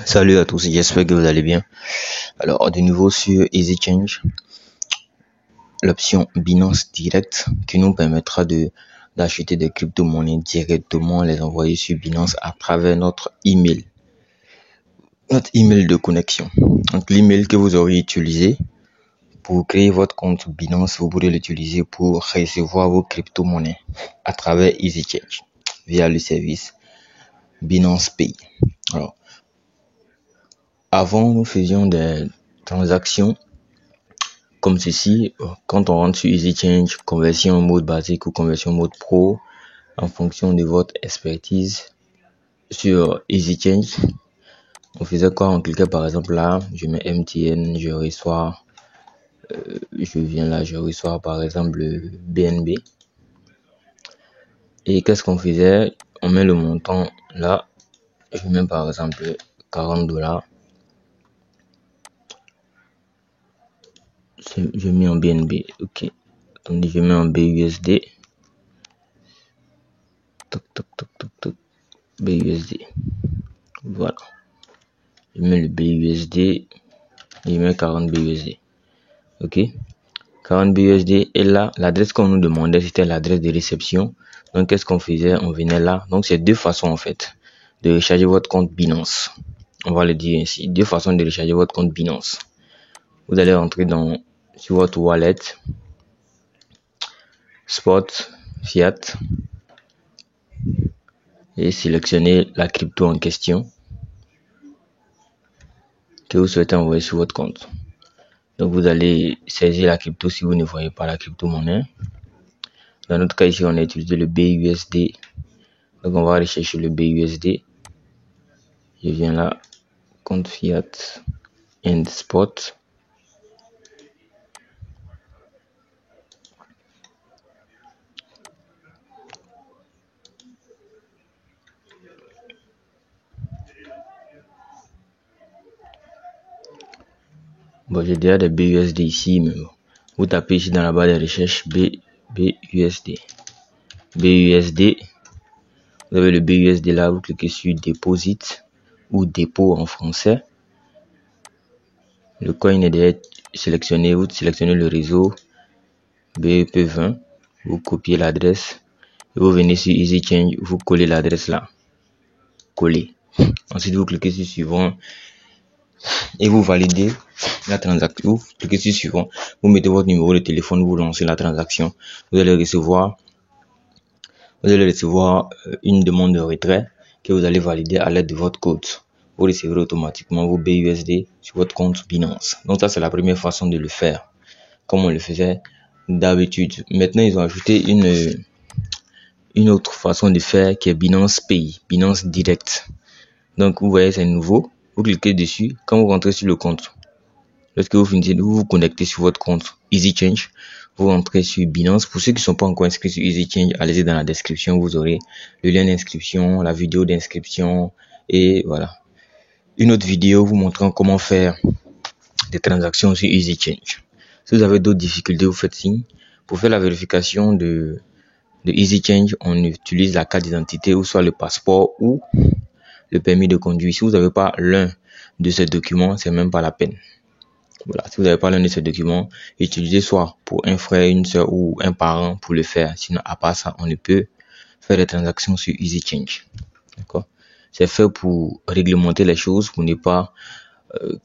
Salut à tous, j'espère que vous allez bien. Alors, de nouveau sur EasyChange, l'option Binance Direct qui nous permettra d'acheter des crypto-monnaies directement, les envoyer sur Binance à travers notre email de connexion. Donc, l'email que vous aurez utilisé pour créer votre compte Binance, vous pourrez l'utiliser pour recevoir vos crypto-monnaies à travers EasyChange via le service Binance Pay. Alors, avant, nous faisions des transactions comme ceci. Quand on rentre sur EasyChange, conversion en mode basique ou conversion en mode pro, en fonction de votre expertise sur EasyChange, on faisait quoi? On cliquait par exemple là, je mets MTN, je reçois par exemple le BNB. Et qu'est-ce qu'on faisait? On met le montant là, je mets par exemple $40. Je mets en BNB, ok. Attendez, je mets en BUSD. BUSD. Voilà. Je mets le BUSD. Je mets 40 BUSD. Ok. 40 BUSD. Et là, l'adresse qu'on nous demandait, c'était l'adresse de réception. Donc, qu'est-ce qu'on faisait? On venait là. Donc, c'est deux façons, en fait, de recharger votre compte Binance. On va le dire ainsi. Deux façons de recharger votre compte Binance. Vous allez rentrer sur votre wallet. Spot, Fiat. Et sélectionner la crypto en question que vous souhaitez envoyer sur votre compte. Donc vous allez saisir la crypto si vous ne voyez pas la crypto-monnaie. Dans notre cas ici, on a utilisé le BUSD. Donc on va rechercher le BUSD. Je viens là, compte Fiat and Spot. Bon, j'ai déjà des BUSD ici, mais bon. Vous tapez ici dans la barre de recherche BUSD. BUSD. Vous avez le BUSD là, vous cliquez sur Deposit ou dépôt en français. Le coin est déjà sélectionné, vous sélectionnez le réseau BEP20, vous copiez l'adresse et vous venez sur EasyChange, vous collez l'adresse là. Coller. Ensuite, vous cliquez sur suivant et vous validez la transaction. Vous cliquez sur suivant, vous mettez votre numéro de téléphone, vous lancez la transaction. Vous allez recevoir une demande de retrait que vous allez valider à l'aide de votre code. Vous recevrez automatiquement vos BUSD sur votre compte Binance. Donc ça, c'est la première façon de le faire, comme on le faisait d'habitude. Maintenant, ils ont ajouté une autre façon de faire qui est Binance Pay, Binance Direct. Donc, vous voyez, c'est nouveau. Vous cliquez dessus. Quand vous rentrez sur le compte, lorsque vous finissez, vous vous connectez sur votre compte EasyChange. Vous rentrez sur Binance. Pour ceux qui ne sont pas encore inscrits sur EasyChange, allez-y dans la description. Vous aurez le lien d'inscription, la vidéo d'inscription et voilà. Une autre vidéo vous montrant comment faire des transactions sur EasyChange. Si vous avez d'autres difficultés, vous faites signe. Pour faire la vérification de EasyChange, on utilise la carte d'identité ou soit le passeport ou le permis de conduire. Si vous n'avez pas l'un de ces documents, c'est même pas la peine. Voilà, si vous n'avez pas l'un de ces documents, utilisez soit pour un frère, une soeur ou un parent pour le faire. Sinon, à part ça, on ne peut faire des transactions sur EasyChange. D'accord? C'est fait pour réglementer les choses, pour ne pas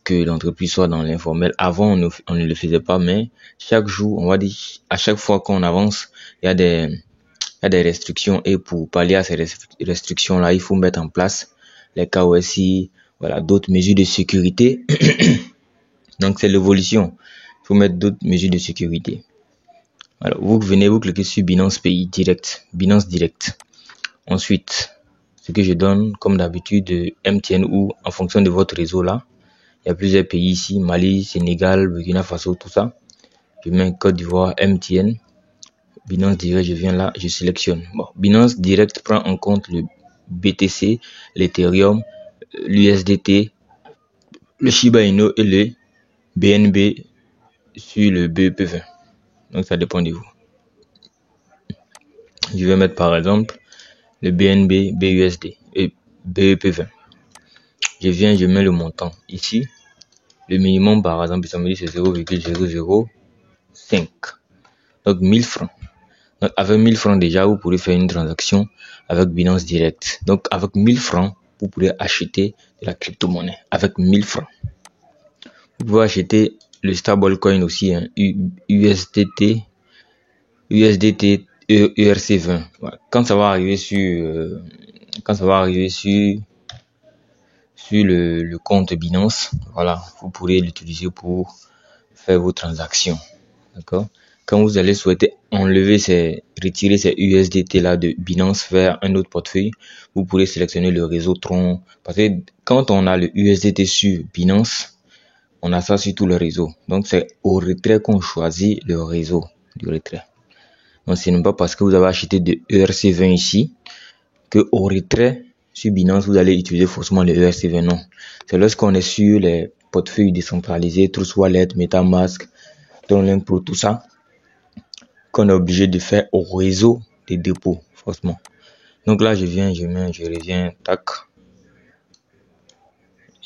que l'entreprise soit dans l'informel. Avant, on ne le faisait pas, mais chaque jour, on va dire, à chaque fois qu'on avance, il y a des restrictions et pour pallier à ces restrictions-là, il faut mettre en place les KYC, voilà, d'autres mesures de sécurité. Donc, c'est l'évolution. Il faut mettre d'autres mesures de sécurité. Alors, vous cliquez sur Binance Pay Direct, Binance Direct. Ensuite, ce que je donne, comme d'habitude, MTN ou en fonction de votre réseau là. Il y a plusieurs pays ici, Mali, Sénégal, Burkina Faso, tout ça. Je mets Côte d'Ivoire, MTN. Binance Direct, je viens là, je sélectionne. Bon, Binance Direct prend en compte le BTC, l'Ethereum, l'USDT, le Shiba Inu et le BNB sur le BEP20. Donc ça dépend de vous. Je vais mettre par exemple le BNB BUSD et BEP20. je viens, je mets le montant ici. Le minimum, par exemple, ça me dit c'est 0,005. Donc 1000 francs. Donc avec 1000 francs déjà, vous pourrez faire une transaction avec Binance Direct. Donc avec 1000 francs, vous pourrez acheter de la crypto-monnaie. Avec 1000 francs. Vous pouvez acheter le stablecoin aussi, hein, USDT ERC20. Voilà. Quand ça va arriver sur le compte Binance, voilà, vous pourrez l'utiliser pour faire vos transactions. D'accord? Quand vous allez souhaiter retirer ces USDT là de Binance vers un autre portefeuille, vous pourrez sélectionner le réseau Tron. Parce que quand on a le USDT sur Binance, on a ça sur tout le réseau. Donc c'est au retrait qu'on choisit le réseau du retrait. Donc ce n'est pas parce que vous avez acheté de ERC20 ici que au retrait sur Binance vous allez utiliser forcément le ERC20. Non, c'est lorsqu'on est sur les portefeuilles décentralisés, Trust Wallet, MetaMask, Tronlink Pro, tout ça, qu'on est obligé de faire au réseau des dépôts forcément. Donc là je reviens, tac,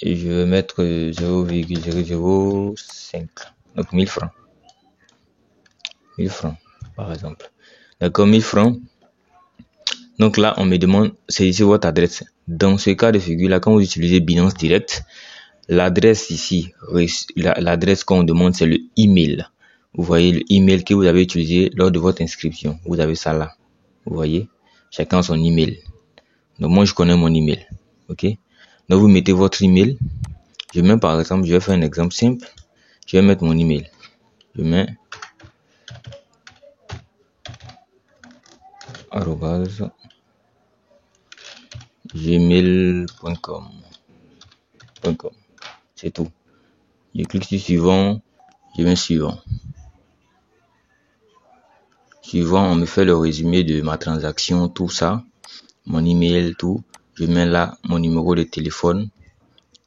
et je vais mettre 0,005, donc 1000 francs. 1000 francs par exemple. D'accord, 1000 francs. Donc là, on me demande, c'est ici votre adresse. Dans ce cas de figure là, quand vous utilisez Binance Direct, l'adresse ici, l'adresse qu'on demande, c'est le email. Vous voyez le email que vous avez utilisé lors de votre inscription. Vous avez ça là. Vous voyez, chacun son email. Donc moi, je connais mon email. Ok. Donc vous mettez votre email. Je mets par exemple, je vais faire un exemple simple. Je vais mettre mon email. Je mets @gmail.com. C'est tout. Je clique sur suivant. Je mets suivant. Suivant, on me fait le résumé de ma transaction, tout ça. Mon email, tout. Je mets là mon numéro de téléphone.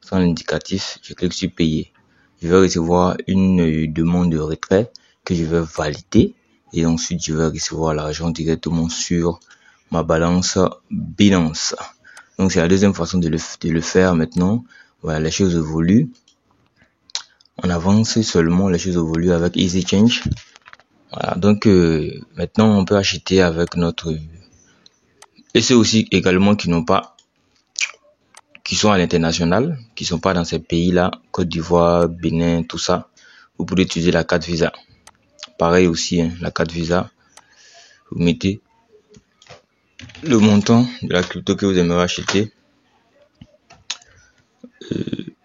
Sans l'indicatif, je clique sur payer. Je vais recevoir une demande de retrait que je vais valider. Et ensuite, je vais recevoir l'argent directement sur ma balance Binance. Donc, c'est la deuxième façon de le faire maintenant. Voilà, les choses évoluent. On avance seulement, les choses évoluent avec Easy Change. Voilà, donc maintenant, on peut acheter avec notre... Et c'est aussi également qui sont à l'international, qui sont pas dans ces pays-là, Côte d'Ivoire, Bénin, tout ça. Vous pouvez utiliser la carte Visa. Pareil aussi, hein, la carte Visa. Vous mettez le montant de la crypto que vous aimeriez acheter.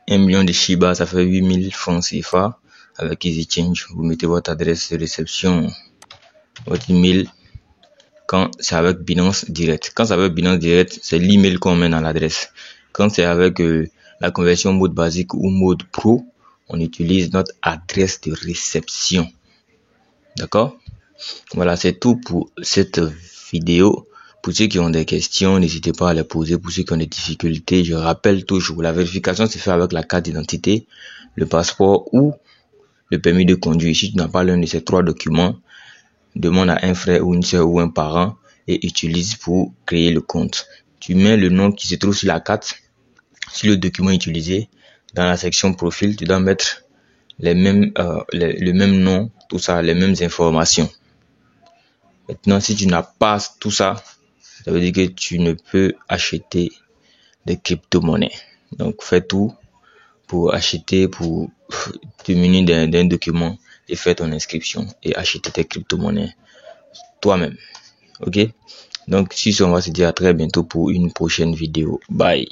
1 million de Shiba, ça fait 8000 francs CFA avec Easy Change. Vous mettez votre adresse de réception, votre email. Quand c'est avec Binance Direct. Quand c'est avec Binance Direct, c'est l'email qu'on met dans l'adresse. Quand c'est avec la conversion mode basique ou mode pro, on utilise notre adresse de réception. D'accord? Voilà, c'est tout pour cette vidéo. Pour ceux qui ont des questions, n'hésitez pas à les poser. Pour ceux qui ont des difficultés, je rappelle toujours, la vérification se fait avec la carte d'identité, le passeport ou le permis de conduire. Si tu n'as pas l'un de ces 3 documents, demande à un frère ou une soeur ou un parent et utilise pour créer le compte. Tu mets le nom qui se trouve sur la carte, sur le document utilisé. Dans la section profil, tu dois mettre le même nom, tout ça, les mêmes informations. Maintenant, si tu n'as pas tout ça, ça veut dire que tu ne peux acheter des crypto-monnaies. Donc, fais tout pour acheter, pour te munir d'un document et faire ton inscription et acheter tes crypto-monnaies toi-même. Ok? Donc, sur ce, on va se dire à très bientôt pour une prochaine vidéo. Bye!